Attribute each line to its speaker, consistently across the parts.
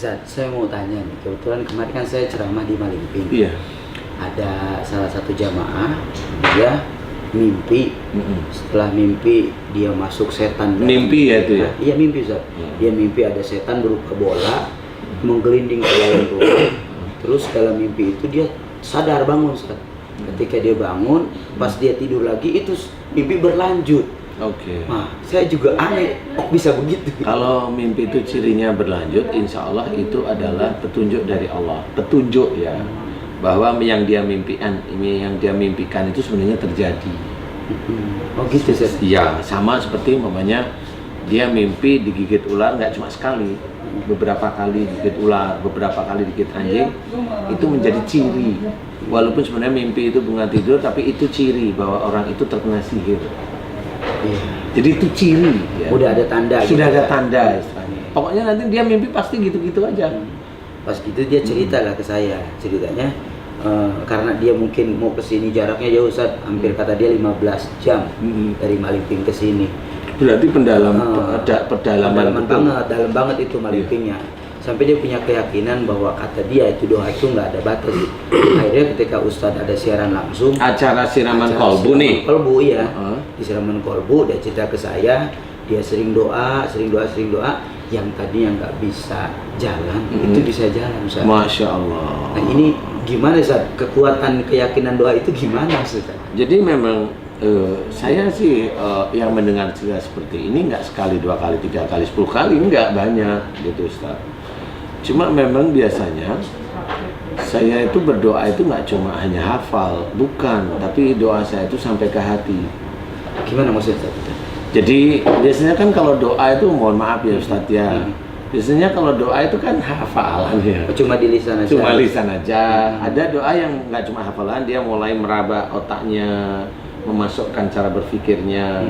Speaker 1: Ustaz, saya mau tanya nih, kebetulan kemarin kan saya ceramah di Malingping.
Speaker 2: Iya.
Speaker 1: Ada salah satu jamaah, dia mimpi, setelah mimpi dia masuk setan.
Speaker 2: Mimpi ya itu ya?
Speaker 1: Iya mimpi Ustaz. Dia mimpi ada setan berupa bola, menggelinding ke dalam rumah. Terus dalam mimpi itu dia sadar bangun Ustaz. Ketika dia bangun, pas dia tidur lagi itu mimpi berlanjut.
Speaker 2: Oke.
Speaker 1: Nah, saya juga aneh, kok bisa begitu?
Speaker 2: Kalau mimpi itu cirinya berlanjut, insya Allah itu adalah petunjuk dari Allah. Petunjuk ya, bahwa yang dia mimpikan itu sebenarnya terjadi.
Speaker 1: Oh gitu Ustaz?
Speaker 2: Iya, sama seperti umpamanya dia mimpi digigit ular nggak cuma sekali, beberapa kali digigit ular, beberapa kali digigit anjing, itu menjadi ciri. Walaupun sebenarnya mimpi itu bunga tidur, tapi itu ciri bahwa orang itu terkena sihir.
Speaker 1: Iya.
Speaker 2: Jadi itu ciri. Ya.
Speaker 1: Udah ada tanda.
Speaker 2: Sudah
Speaker 1: gitu,
Speaker 2: ada
Speaker 1: Ustaz?
Speaker 2: tanda istilahnya. Pokoknya nanti dia mimpi pasti gitu-gitu aja.
Speaker 1: Pas gitu dia cerita lah ke saya, ceritanya karena dia mungkin mau kesini jaraknya jauh Ustaz, hampir kata dia 15 jam dari Malingping ke sini.
Speaker 2: Berarti pedalaman
Speaker 1: banget, dalam banget itu Malingpingnya. Sampai dia punya keyakinan bahwa kata dia itu doa itu nggak ada batas. Akhirnya ketika Ustadz ada siaran langsung,
Speaker 2: acara siraman kolbu nih.
Speaker 1: Kolbu ya, di siraman kolbu dia cerita ke saya, dia sering doa, yang tadinya nggak bisa jalan itu bisa jalan Ustaz.
Speaker 2: Masya Allah.
Speaker 1: Nah ini gimana Ustaz? Kekuatan keyakinan doa itu gimana Ustaz?
Speaker 2: Jadi memang saya sih yang mendengar cerita seperti ini nggak sekali, 2 kali, 3 kali, 10 kali, nggak banyak gitu Ustaz. Cuma memang biasanya saya itu berdoa itu nggak cuma hanya hafal, bukan, tapi doa saya itu sampai ke hati.
Speaker 1: Gimana maksudnya?
Speaker 2: Jadi biasanya kan kalau doa itu, mohon maaf ya Ustadz ya, biasanya kalau doa itu kan hafalan ya.
Speaker 1: Cuma di lisan aja.
Speaker 2: Cuma lisan aja. Ada doa yang nggak cuma hafalan, dia mulai meraba otaknya, memasukkan cara berpikirnya.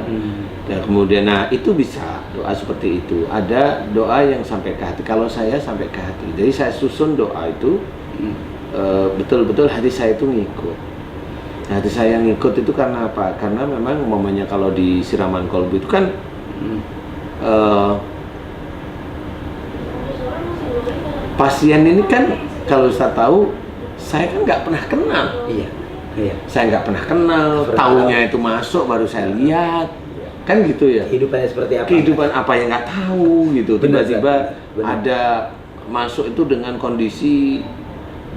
Speaker 2: Dan kemudian, nah itu bisa doa seperti itu. Ada doa yang sampai ke hati. Kalau saya sampai ke hati, jadi saya susun doa itu betul-betul hati saya itu ngikut. Nah, hati saya ngikut itu karena apa? Karena memang umpamanya kalau di siraman kolbu itu kan pasien ini kan kalau saya tahu, saya kan nggak pernah kenal.
Speaker 1: Iya.
Speaker 2: Saya nggak pernah kenal, taunya itu masuk baru saya lihat. Kan gitu ya.
Speaker 1: Kehidupannya seperti apa?
Speaker 2: Kehidupan apa yang nggak tahu gitu.
Speaker 1: Benar,
Speaker 2: Tiba-tiba
Speaker 1: benar.
Speaker 2: ada masuk itu dengan kondisi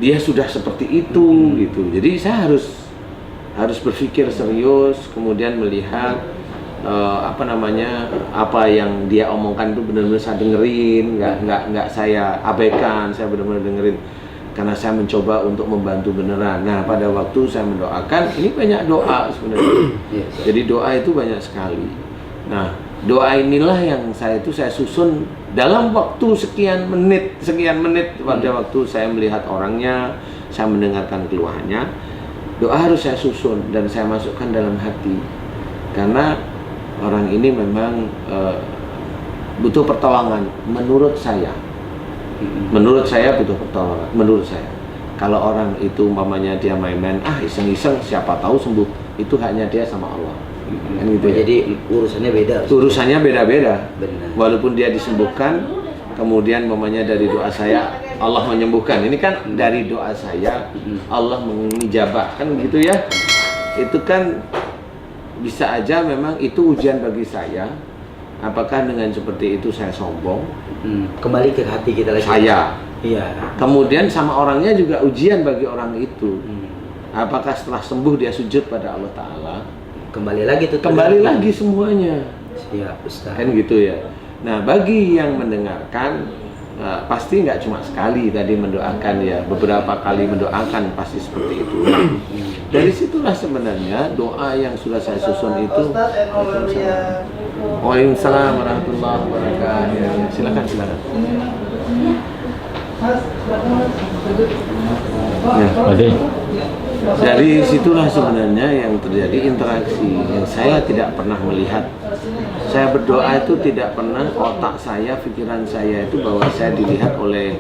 Speaker 2: dia sudah seperti itu gitu. Jadi saya harus berpikir serius, kemudian melihat apa yang dia omongkan itu benar-benar saya dengerin, nggak saya abaikan, saya benar-benar dengerin. Karena saya mencoba untuk membantu beneran. Nah, pada waktu saya mendoakan, ini banyak doa sebenarnya. Jadi doa itu banyak sekali. Nah, doa inilah yang saya susun dalam waktu sekian menit pada waktu saya melihat orangnya, saya mendengarkan keluhannya. Doa harus saya susun dan saya masukkan dalam hati. Karena orang ini memang butuh pertolongan menurut saya. Menurut saya butuh pertolongan, menurut saya. Kalau orang itu umpamanya dia main-main, iseng-iseng, siapa tahu sembuh, itu hanya dia sama Allah. Kan gitu ya.
Speaker 1: Jadi urusannya beda.
Speaker 2: Urusannya beda-beda.
Speaker 1: Benar.
Speaker 2: Walaupun dia disembuhkan, kemudian umpamanya dari doa saya Allah menyembuhkan. Ini kan dari doa saya Allah mengijabah, kan gitu ya. Itu kan bisa aja memang itu ujian bagi saya. Apakah dengan seperti itu saya sombong?
Speaker 1: Kembali ke hati kita lagi.
Speaker 2: Saya.
Speaker 1: Iya.
Speaker 2: Kemudian sama orangnya juga ujian bagi orang itu. Apakah setelah sembuh dia sujud pada Allah Ta'ala?
Speaker 1: Kembali lagi tuh.
Speaker 2: Kembali lagi semuanya.
Speaker 1: Siap Ustaz.
Speaker 2: Kan gitu ya. Nah, bagi yang mendengarkan, pasti nggak cuma sekali tadi mendoakan ya, beberapa kali mendoakan pasti seperti itu. Dari situlah sebenarnya doa yang sudah saya susun itu. Waalaikumsalam warahmatullahi wabarakatuh. Silakan. Ya,
Speaker 3: Oke.
Speaker 2: dari situlah sebenarnya yang terjadi interaksi yang saya tidak pernah melihat. Saya berdoa itu tidak pernah otak saya, pikiran saya itu bahwa saya dilihat oleh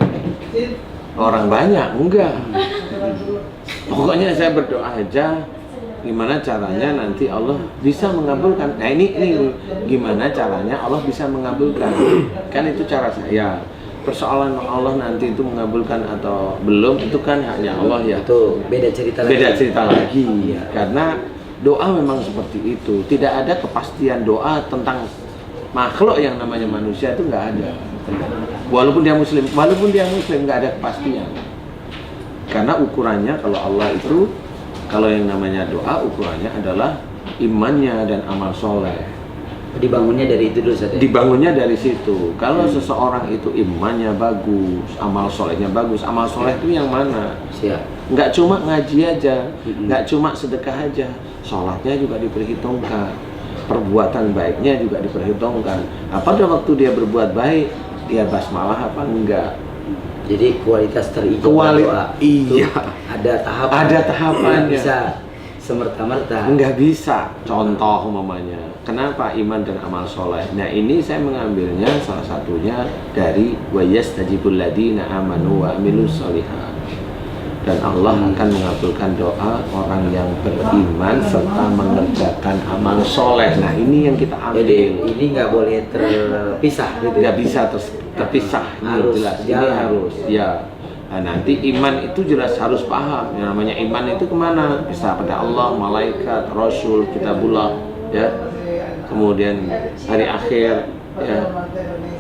Speaker 2: orang banyak, enggak. Pokoknya saya berdoa aja gimana caranya nanti Allah bisa mengabulkan. Nah ini gimana caranya Allah bisa mengabulkan. Kan itu cara saya. persoalan Allah nanti itu mengabulkan atau belum itu kan hanya Allah ya.
Speaker 1: Itu beda cerita lagi.
Speaker 2: Beda cerita lagi.
Speaker 1: Iya.
Speaker 2: Karena doa memang seperti itu. Tidak ada kepastian doa tentang makhluk yang namanya manusia itu nggak ada. Walaupun dia muslim nggak ada kepastian. Karena ukurannya kalau Allah itu, kalau yang namanya doa ukurannya adalah imannya dan amal soleh.
Speaker 1: Dibangunnya dari itu dulu saja.
Speaker 2: Dibangunnya dari situ. Kalau seseorang itu imannya bagus, amal solehnya bagus. Amal soleh itu yang mana?
Speaker 1: Siap.
Speaker 2: Nggak cuma ngaji aja, nggak cuma sedekah aja. Sholatnya juga diperhitungkan, perbuatan baiknya juga diperhitungkan. Pada waktu dia berbuat baik, dia basmalah apa enggak?
Speaker 1: Jadi kualitas terijabah doa
Speaker 2: iya.
Speaker 1: ada tahapan.
Speaker 2: Ada tahapannya.
Speaker 1: Nggak bisa semerta-merta.
Speaker 2: Enggak bisa. Contoh umpamanya, kenapa iman dan amal soleh? Nah ini saya mengambilnya salah satunya dari wa yastajibul ladina amanu wa amilus sholihat. Dan Allah akan mengabulkan doa orang yang beriman serta mengerjakan amal soleh. Nah ini yang kita ambil.
Speaker 1: Jadi ini nggak boleh terpisah gitu.
Speaker 2: Nggak bisa terpisah.
Speaker 1: Harus
Speaker 2: jelas. Ini
Speaker 1: jalan.
Speaker 2: harus. Ya. Nah, nanti iman itu jelas harus paham. Yang namanya iman itu kemana? Bisa pada Allah, malaikat, Rasul, kitabullah, ya. Kemudian hari akhir, ya.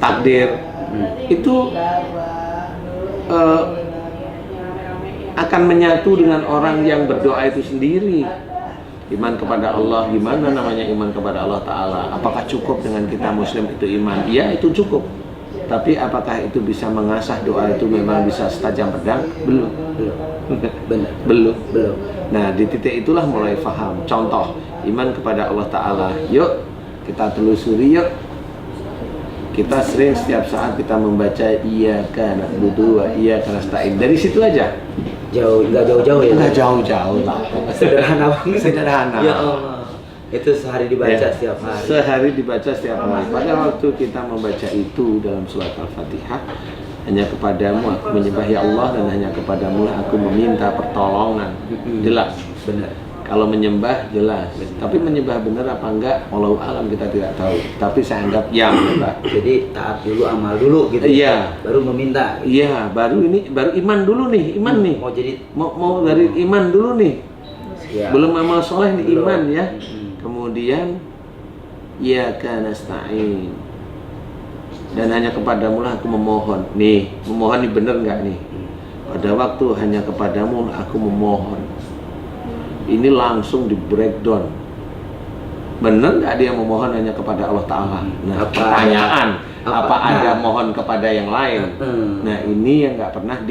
Speaker 2: Takdir. Itu akan menyatu dengan orang yang berdoa itu sendiri. Iman kepada Allah, gimana namanya iman kepada Allah Ta'ala? Apakah cukup dengan kita muslim itu iman? Iya, itu cukup. Tapi apakah itu bisa mengasah doa itu memang bisa setajam pedang? Belum.
Speaker 1: Benar.
Speaker 2: Belum.
Speaker 1: Belum.
Speaker 2: Nah, di titik itulah mulai faham. Contoh, iman kepada Allah Ta'ala. Yuk, kita telusuri yuk. Kita sering setiap saat kita membaca iyyaka na'budu wa iyyaka nasta'in. Dari situ aja.
Speaker 1: Nggak jauh-jauh ya?
Speaker 2: Nggak jauh-jauh lah.
Speaker 1: Sederhana banget.
Speaker 2: Sederhana.
Speaker 1: Ya Allah. Itu sehari dibaca
Speaker 2: Ya,
Speaker 1: setiap hari.
Speaker 2: Sehari dibaca setiap hari. Pada waktu kita membaca itu dalam surat Al-Fatihah, hanya kepadamu aku menyembah ya Allah dan hanya kepadamu lah aku meminta pertolongan. Jelas.
Speaker 1: Benar.
Speaker 2: Kalau menyembah jelas. Tapi menyembah benar apa enggak? Wallahu alam kita tidak tahu. Tapi saya anggap ya menyembah.
Speaker 1: Jadi taat dulu, amal dulu gitu.
Speaker 2: Iya.
Speaker 1: Baru meminta.
Speaker 2: Iya, baru iman dulu nih, iman nih.
Speaker 1: Mau jadi
Speaker 2: Mau dari iman dulu nih.
Speaker 1: ya.
Speaker 2: Belum amal soleh nih,
Speaker 1: Belum.
Speaker 2: iman ya.
Speaker 1: Mm-mm.
Speaker 2: Kemudian iyyaka nasta'in. Dan hanya kepadamu lah aku memohon. Nih, memohon nih bener nggak nih? Pada waktu hanya kepadamu lah aku memohon. Ini langsung di breakdown. Bener nggak dia memohon hanya kepada Allah Ta'ala? Nah, pertanyaan, apa ada mohon kepada yang lain? Nah, ini yang nggak pernah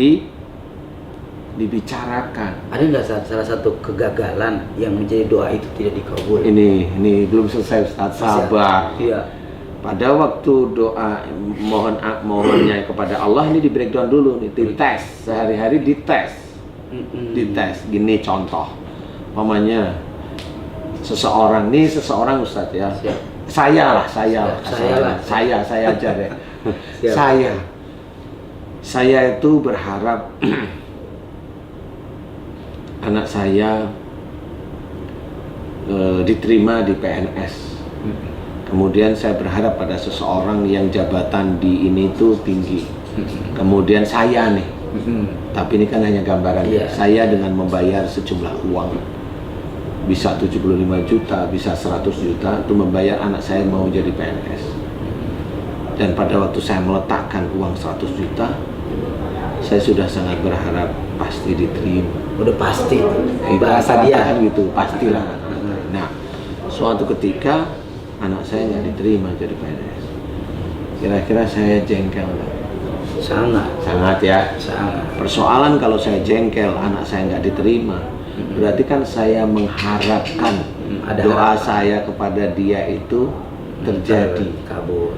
Speaker 2: dibicarakan.
Speaker 1: Ada nggak salah satu kegagalan yang menjadi doa itu tidak dikabul?
Speaker 2: Ini belum selesai Ustaz, sabar.
Speaker 1: Iya.
Speaker 2: Pada waktu doa mohonnya kepada Allah ini di breakdown dulu nih, dites sehari-hari dites. Gini contoh. Umpamanya seseorang Ustaz ya.
Speaker 1: Siap.
Speaker 2: Saya aja deh.
Speaker 1: Siap.
Speaker 2: Saya itu berharap anak saya diterima di PNS. Kemudian saya berharap pada seseorang yang jabatan di ini tuh tinggi. Kemudian saya nih, tapi ini kan hanya gambaran.
Speaker 1: Iya.
Speaker 2: Saya dengan membayar sejumlah uang, bisa 75 juta, bisa 100 juta, untuk membayar anak saya mau jadi PNS. Dan pada waktu saya meletakkan uang 100 juta, saya sudah sangat berharap pasti diterima.
Speaker 1: Udah pasti.
Speaker 2: Bahasa
Speaker 1: Bahasa dia
Speaker 2: kan gitu, pastilah. Nah, suatu ketika anak saya nggak diterima jadi PNS. Kira-kira saya jengkel nggak? Sangat ya.
Speaker 1: Sangat.
Speaker 2: Persoalan kalau saya jengkel, anak saya nggak diterima, berarti kan saya mengharapkan
Speaker 1: Ada
Speaker 2: doa
Speaker 1: harapan.
Speaker 2: saya kepada dia itu terjadi.
Speaker 1: Kabul.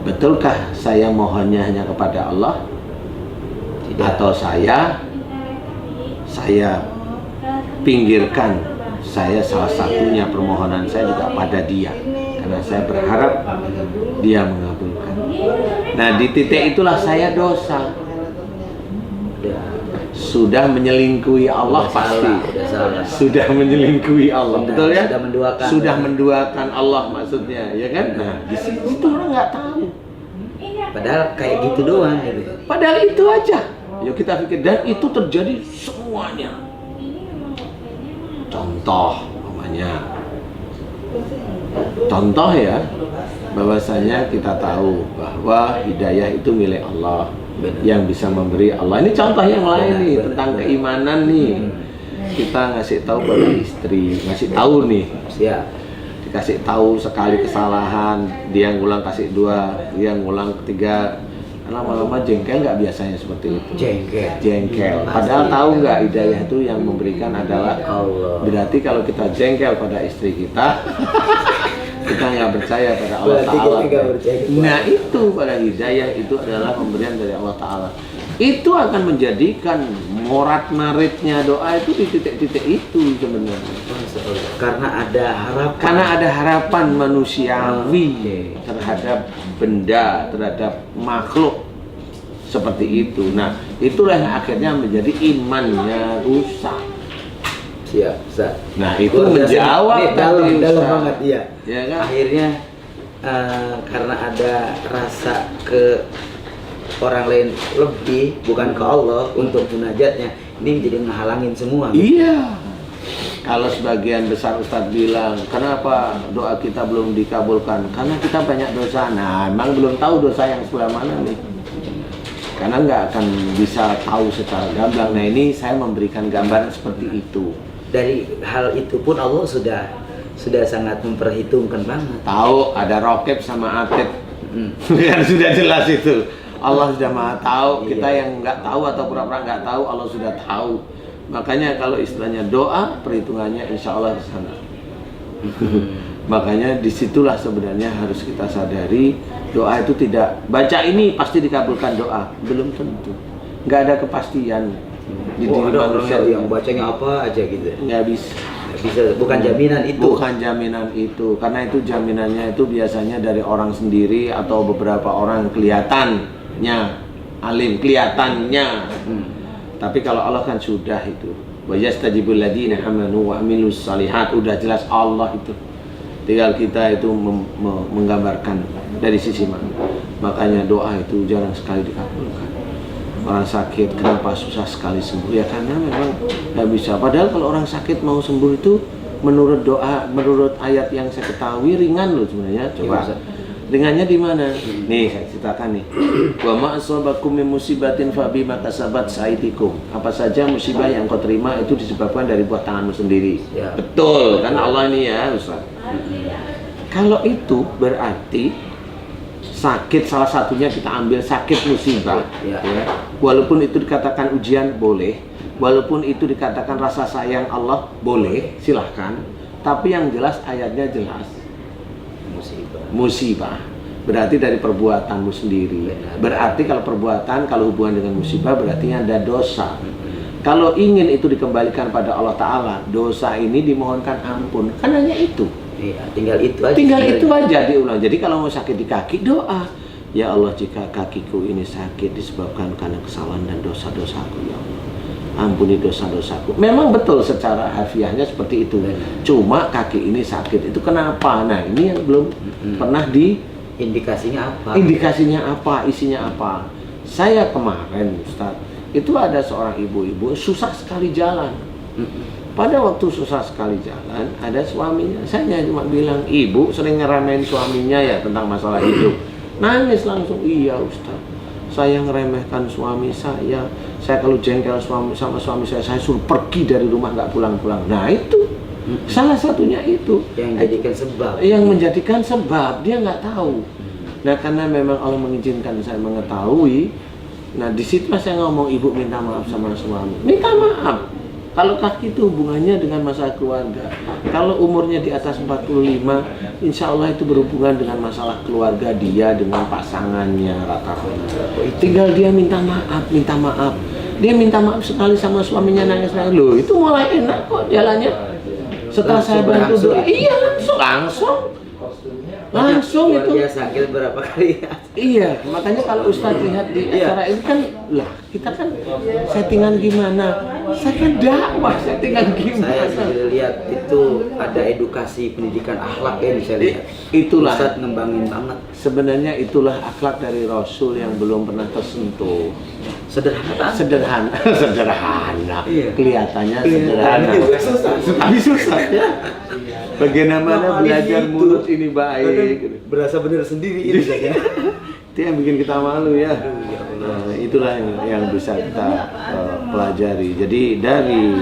Speaker 2: Betulkah saya mohonnya hanya kepada Allah?
Speaker 1: Tidak.
Speaker 2: Atau saya pinggirkan, saya salah satunya permohonan saya juga pada dia, karena saya berharap dia mengabulkan. Nah, di titik itulah saya dosa. Sudah menyelingkuhi Allah pasti. Sudah menyelingkuhi Allah, betul ya?
Speaker 1: Sudah menduakan
Speaker 2: Allah maksudnya, ya kan? Nah, di situ orang nggak tahu.
Speaker 1: Padahal kayak gitu doang gitu.
Speaker 2: Padahal itu aja. Yuk kita pikir, dan itu terjadi semuanya. Contoh, umpamanya. Contoh ya, bahwasanya kita tahu bahwa hidayah itu milik Allah.
Speaker 1: Benar.
Speaker 2: Yang bisa memberi Allah. Ini contoh yang lain nih,
Speaker 1: Benar,
Speaker 2: tentang
Speaker 1: benar.
Speaker 2: keimanan nih. Kita ngasih tahu pada istri, ngasih tahu nih.
Speaker 1: Siap.
Speaker 2: Dikasih tahu sekali kesalahan, dia ngulang kasih dua, dia ngulang ketiga. Lama-lama jengkel nggak biasanya seperti itu? Jengkel. Padahal tahu nggak, hidayah itu yang memberikan adalah
Speaker 1: Allah.
Speaker 2: Berarti kalau kita jengkel pada istri kita, kita nggak percaya pada Allah
Speaker 1: Berarti
Speaker 2: Ta'ala.
Speaker 1: kita nggak percaya kepada
Speaker 2: Nah itu pada hidayah itu adalah pemberian dari Allah Ta'ala. Itu akan menjadikan morat maritnya doa itu di titik-titik itu sebenarnya.
Speaker 1: Karena ada harapan.
Speaker 2: Karena ada harapan manusiawi
Speaker 1: Oke.
Speaker 2: terhadap benda, terhadap makhluk seperti itu. Nah, itulah yang akhirnya menjadi imannya rusak.
Speaker 1: Siap, Ustaz.
Speaker 2: Nah, itu
Speaker 1: Luar biasa.
Speaker 2: menjawab
Speaker 1: Nih, dalam
Speaker 2: tadi,
Speaker 1: dalam
Speaker 2: Ustaz.
Speaker 1: banget iya.
Speaker 2: Ya kan?
Speaker 1: Akhirnya karena ada rasa ke orang lain lebih, bukan ke Allah untuk munajatnya, ini jadi ngehalangin semua.
Speaker 2: Iya. Kalau sebagian besar Ustadz bilang, kenapa doa kita belum dikabulkan? Karena kita banyak dosa. Nah, emang belum tahu dosa yang sebelah mana nih. Karena nggak akan bisa tahu secara gamblang. Nah, ini saya memberikan gambaran seperti itu.
Speaker 1: Dari hal itu pun Allah sudah sangat memperhitungkan banget.
Speaker 2: Tahu ada rokep sama atlet,
Speaker 1: Mm.
Speaker 2: kan sudah jelas itu. Allah sudah maha tahu. Kita
Speaker 1: Iya.
Speaker 2: yang nggak tahu atau pura-pura nggak tahu, Allah sudah tahu. Makanya kalau istilahnya doa, perhitungannya insya Allah di sana. Makanya disitulah sebenarnya harus kita sadari, doa itu tidak, baca ini pasti dikabulkan doa, belum tentu. Nggak ada kepastian di diri
Speaker 1: Ada
Speaker 2: manusia
Speaker 1: orang yang bacanya apa aja gitu.
Speaker 2: nggak bisa.
Speaker 1: Nggak bisa, bukan jaminan itu.
Speaker 2: Bukan jaminan itu, karena itu jaminannya itu biasanya dari orang sendiri atau beberapa orang kelihatannya alim, kelihatannya. Tapi kalau Allah kan sudah itu. Wa yastajibul ladzina amanu wa amilus shalihat, udah jelas Allah itu. Tinggal kita itu menggambarkan dari sisi mana. Makanya doa itu jarang sekali dikabulkan. Orang sakit kenapa susah sekali sembuh? Ya karena memang nggak bisa. Padahal kalau orang sakit mau sembuh itu menurut doa, menurut ayat yang saya ketahui ringan loh sebenarnya. Coba.
Speaker 1: Iya,
Speaker 2: Ringannya di mana? Nih saya ceritakan nih. Wa ma asabakum min musibatin fa bima kasabat saidikum. Apa saja musibah yang kau terima itu disebabkan dari buah tanganmu sendiri.
Speaker 1: Ya.
Speaker 2: Betul, kan Allah ini ya, Ustaz. Kalau itu berarti sakit, salah satunya kita ambil sakit musibah.
Speaker 1: Ya.
Speaker 2: Ya. Walaupun itu dikatakan ujian boleh, walaupun itu dikatakan rasa sayang Allah boleh, silahkan. Tapi yang jelas ayatnya jelas. Musibah berarti dari perbuatanmu sendiri. Berarti kalau perbuatan, kalau hubungan dengan musibah berarti ada dosa. Kalau ingin itu dikembalikan pada Allah Ta'ala, dosa ini dimohonkan ampun. Kan hanya itu.
Speaker 1: Iya, tinggal itu aja.
Speaker 2: Tinggal itu aja diulang. Jadi kalau mau sakit di kaki, doa. Ya Allah, jika kakiku ini sakit disebabkan karena kesalahan dan dosa-dosaku, ya Allah, ampuni dosa-dosaku. Memang betul secara harfiahnya seperti itu. Cuma kaki ini sakit, itu kenapa? Nah, ini yang belum pernah
Speaker 1: Indikasinya apa?
Speaker 2: indikasinya apa, isinya apa. Saya kemarin, Ustaz, itu ada seorang ibu-ibu susah sekali jalan. Pada waktu susah sekali jalan, ada suaminya. Saya cuma bilang, ibu sering ngeremehin suaminya ya tentang masalah hidup. Nangis langsung, iya Ustaz, saya ngeremehkan suami saya. Saya kalau jengkel sama suami saya suruh pergi dari rumah, nggak pulang-pulang. Nah itu, salah satunya itu.
Speaker 1: Yang menjadikan sebab.
Speaker 2: Yang menjadikan sebab, dia nggak tahu. Nah karena memang Allah mengizinkan saya mengetahui, nah disitulah saya ngomong, ibu minta maaf sama suami. Minta maaf. Kalau kaki itu hubungannya dengan masalah keluarga. Kalau umurnya di atas 45, insya Allah itu berhubungan dengan masalah keluarga dia dengan pasangannya rata-rata. Tinggal dia minta maaf, minta maaf. Dia minta maaf sekali sama suaminya, nangis-nangis. Loh, itu mulai enak kok jalannya. Setelah saya bantu doa, iya langsung. Langsung
Speaker 1: luar
Speaker 2: itu.
Speaker 1: biasa, kita berapa kali.
Speaker 2: Iya, makanya kalau Ustadz lihat di acara ini kan, lah kita kan settingan gimana? Saya kan dakwah, settingan
Speaker 1: Saya
Speaker 2: gimana?
Speaker 1: sendiri lihat itu ada edukasi pendidikan akhlak ya, saya lihat.
Speaker 2: Itulah.
Speaker 1: Ustadz ngembangin banget.
Speaker 2: Sebenarnya itulah akhlak dari Rasul yang belum pernah tersentuh.
Speaker 1: Sederhana.
Speaker 2: Sederhana, sederhana.
Speaker 1: Iya.
Speaker 2: Kelihatannya sederhana. Tapi susah ya. Bagaimana belajar mulut ini baik.
Speaker 1: Berasa benar sendiri ini saja.
Speaker 2: Itu yang bikin kita malu ya. Nah, itulah yang bisa kita pelajari. Jadi dari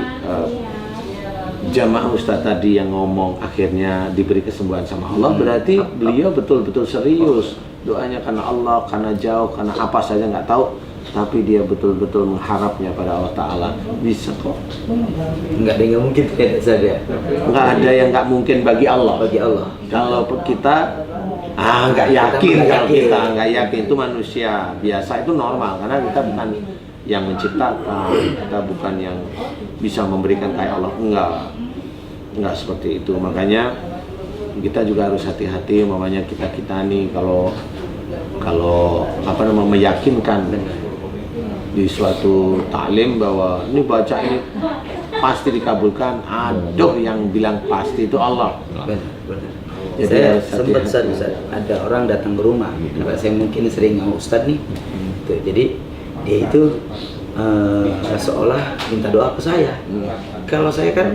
Speaker 2: jamaah Ustadz tadi yang ngomong akhirnya diberi kesembuhan sama Allah, berarti beliau betul-betul serius doanya karena Allah, karena jauh, karena apa saja nggak tahu, tapi dia betul-betul mengharapnya pada Allah Ta'ala. Bisa kok.
Speaker 1: Nggak ada yang nggak mungkin tidak saja.
Speaker 2: Nggak ada yang nggak mungkin bagi Allah.
Speaker 1: Bagi Allah.
Speaker 2: Kalau kita nggak yakin, kalau kita nggak yakin, itu manusia biasa, itu normal karena kita bukan yang menciptakan, kita bukan yang bisa memberikan kayak Allah, enggak seperti itu. Makanya kita juga harus hati-hati, mamanya kita nih kalau apa namanya meyakinkan di suatu taklim bahwa ini baca ini pasti dikabulkan. Aduh, yang bilang pasti itu Allah.
Speaker 1: Benar.
Speaker 2: Jadi
Speaker 1: Saya
Speaker 2: harus
Speaker 1: sempat
Speaker 2: hati-hati.
Speaker 1: ada orang datang ke rumah, saya mungkin sering sama Ustadz nih. Tuh, jadi dia itu seolah minta doa ke saya. Kalau saya kan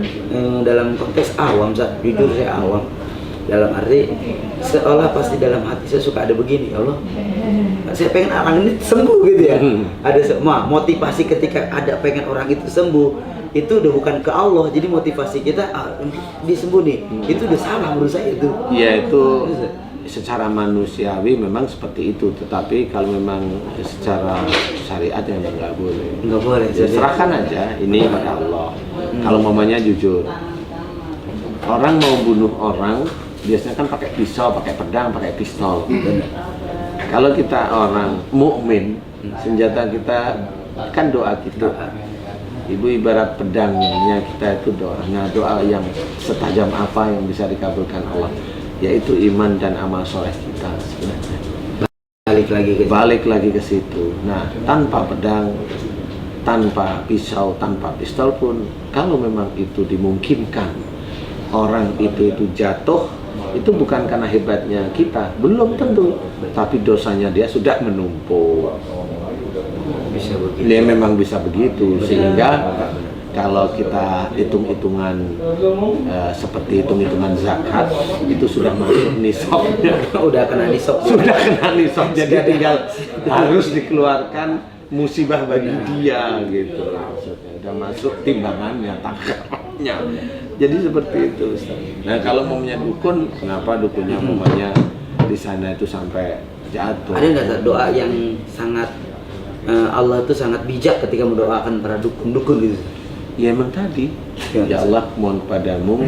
Speaker 1: dalam konteks awam, jujur saya awam. Dalam arti seolah pasti dalam hati saya suka ada begini, ya Allah, saya pengen orang ini sembuh gitu ya. Ada semua motivasi ketika ada pengen orang itu sembuh, itu udah bukan ke Allah, jadi motivasi kita dia sembuh nih, itu udah salah menurut saya itu.
Speaker 2: Ya itu secara manusiawi memang seperti itu, tetapi kalau memang secara syariat ya nggak boleh.
Speaker 1: Nggak boleh.
Speaker 2: Ya, serahkan aja ini pada Allah. Kalau mamanya jujur, orang mau bunuh orang biasanya kan pakai pisau, pakai pedang, pakai pistol. Kalau kita orang mukmin, senjata kita kan doa kita. Ibu ibarat pedangnya kita itu doa. Nah, doa yang setajam apa yang bisa dikabulkan Allah, yaitu iman dan amal soleh kita sebenarnya. Balik lagi ke situ. Nah, tanpa pedang, tanpa pisau, tanpa pistol pun, kalau memang itu dimungkinkan orang itu jatuh, itu bukan karena hebatnya kita, belum tentu, tapi dosanya dia sudah menumpuk.
Speaker 1: Bisa begitu.
Speaker 2: Dia memang bisa begitu, sehingga kalau kita hitung-hitungan seperti hitung-hitungan zakat, itu sudah masuk nisabnya.
Speaker 1: Udah kena nisab.
Speaker 2: Sudah kena nisab, jadi tinggal harus dikeluarkan musibah bagi dia gitu. Maksudnya udah masuk timbangannya, takarannya. Jadi seperti itu, Ustaz. Nah, kalau mamanya dukun, kenapa dukunnya mamanya di sana itu sampai jatuh?
Speaker 1: Ada nggak doa yang sangat Allah itu sangat bijak ketika mendoakan para dukun-dukun gitu?
Speaker 2: Ya emang tadi,
Speaker 1: Ya.
Speaker 2: ya Allah mohon padamu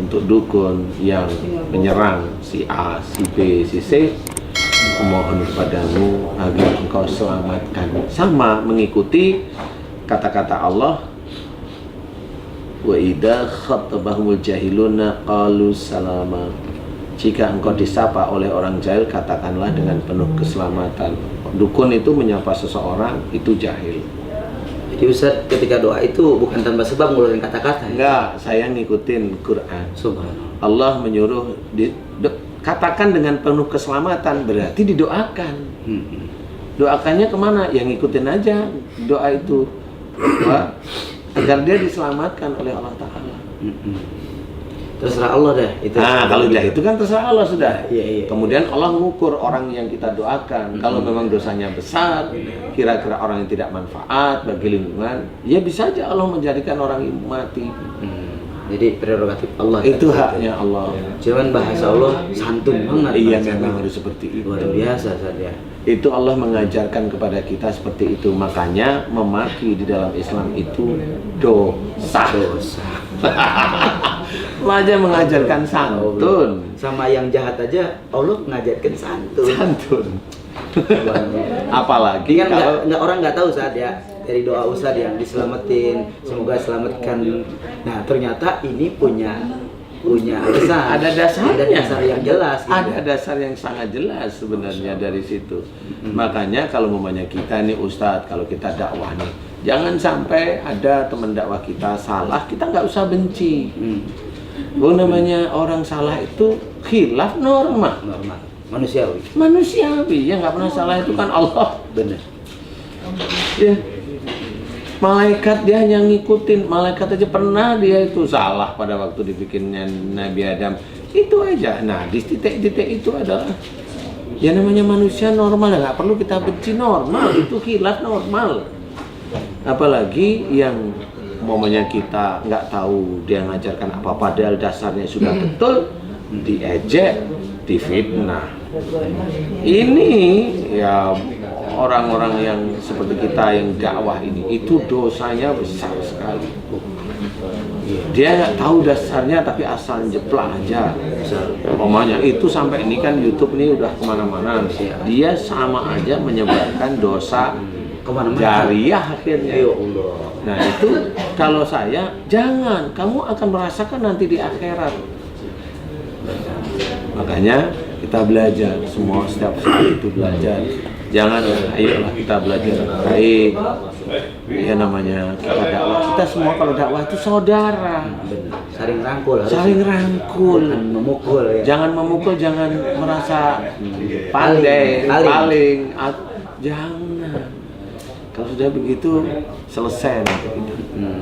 Speaker 2: untuk dukun yang menyerang si A, si B, si C, mohon kepadamu agar engkau selamatkan. Sama mengikuti kata-kata Allah, wa idza khatabahumul jahiluna qalu salama. Jika engkau disapa oleh orang jahil, katakanlah dengan penuh keselamatan. Dukun itu menyapa seseorang itu jahil.
Speaker 1: Jadi Ustaz, ketika doa itu bukan tanpa sebab ngeluarin kata-kata.
Speaker 2: Enggak, saya ngikutin Quran.
Speaker 1: Subhanallah.
Speaker 2: Allah menyuruh katakan dengan penuh keselamatan, berarti didoakan. Doakannya kemana? Yang ngikutin aja doa itu, doa agar dia diselamatkan oleh Allah Ta'ala.
Speaker 1: Terserah Allah dah itu.
Speaker 2: Nah, kalau udah itu kan terserah Allah sudah.
Speaker 1: Iya.
Speaker 2: Kemudian Allah mengukur orang yang kita doakan. Kalau memang dosanya besar, kira-kira orang yang tidak manfaat bagi lingkungan, ya bisa aja Allah menjadikan orang itu mati.
Speaker 1: Jadi prerogatif Allah.
Speaker 2: Itu haknya Allah.
Speaker 1: Cuman bahasa Allah santun banget.
Speaker 2: Iya,
Speaker 1: bahasa
Speaker 2: memang
Speaker 1: Allah.
Speaker 2: harus seperti itu.
Speaker 1: Luar biasa saja.
Speaker 2: Itu Allah mengajarkan kepada kita seperti itu. Makanya memaki di dalam Islam itu dosa. Allah aja mengajarkan santun.
Speaker 1: Sama yang jahat aja Allah mengajarkan santun.
Speaker 2: Santun. Apalagi
Speaker 1: Kan
Speaker 2: kalau
Speaker 1: nggak orang nggak tahu saat ya dari doa Ustadz yang diselamatin, semoga selamatkan. Nah ternyata ini punya punya alasan.
Speaker 2: Ada dasarnya.
Speaker 1: Ada dasar yang jelas. Gitu.
Speaker 2: Ada dasar yang sangat jelas sebenarnya dari situ. Makanya kalau mamanya kita nih Ustadz, kalau kita dakwah nih, jangan sampai ada teman dakwah kita salah, kita nggak usah benci. Namanya orang salah itu khilaf normal. Manusiawi, yang nggak pernah salah itu kan Allah.
Speaker 1: Benar.
Speaker 2: Ya. Malaikat dia hanya ngikutin, malaikat aja pernah dia itu salah pada waktu dibikinnya Nabi Adam. Itu aja. Nah, di titik-titik itu adalah ya namanya manusia normal, nggak perlu kita benci, normal, itu khilaf normal. Apalagi yang momennya kita nggak tahu dia ngajarkan apa, padahal dasarnya sudah betul, diejek, difitnah. Ini ya orang-orang yang seperti kita yang dakwah ini, itu dosanya besar sekali. Dia nggak tahu dasarnya tapi asal jeplak aja. Umpamanya itu sampai ini kan YouTube ini udah kemana-mana. Dia sama aja menyebarkan dosa jariah akhirnya.
Speaker 1: Ya Allah.
Speaker 2: Nah itu kalau saya, jangan, kamu akan merasakan nanti di akhirat. Makanya kita belajar, semua setiap saat itu belajar. Jangan, ayolah kita belajar baik. Ya namanya kita dakwah, kita semua kalau dakwah itu saudara.
Speaker 1: Saling rangkul.
Speaker 2: Saling rangkul.
Speaker 1: Jangan memukul ya.
Speaker 2: Jangan memukul, jangan merasa pandai, paling. Jangan. Kalau sudah begitu selesai nanti kita.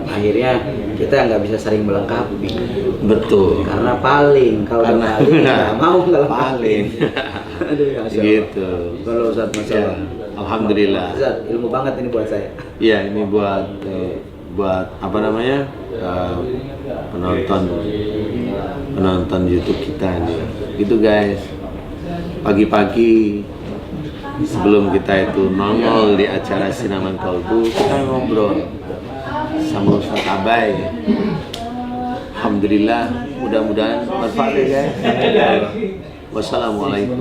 Speaker 1: Akhirnya kita nggak bisa saling melengkapi.
Speaker 2: Betul.
Speaker 1: Karena paling kalau
Speaker 2: Karena
Speaker 1: paling nggak mau ngelengkapi.
Speaker 2: paling.
Speaker 1: Aduh, Masya Allah.
Speaker 2: Gitu.
Speaker 1: Kalau Ustadz, Masya
Speaker 2: Ya,
Speaker 1: Allah.
Speaker 2: alhamdulillah.
Speaker 1: Ustadz, ilmu banget ini buat saya.
Speaker 2: Iya, ini buat apa namanya penonton YouTube kita nih. Gitu guys. Pagi-pagi sebelum kita itu nongol di acara Sinaman Kalbu, kita ngobrol sama Ustaz Abai. Alhamdulillah, mudah-mudahan bermanfaat ya guys. Wassalamualaikum.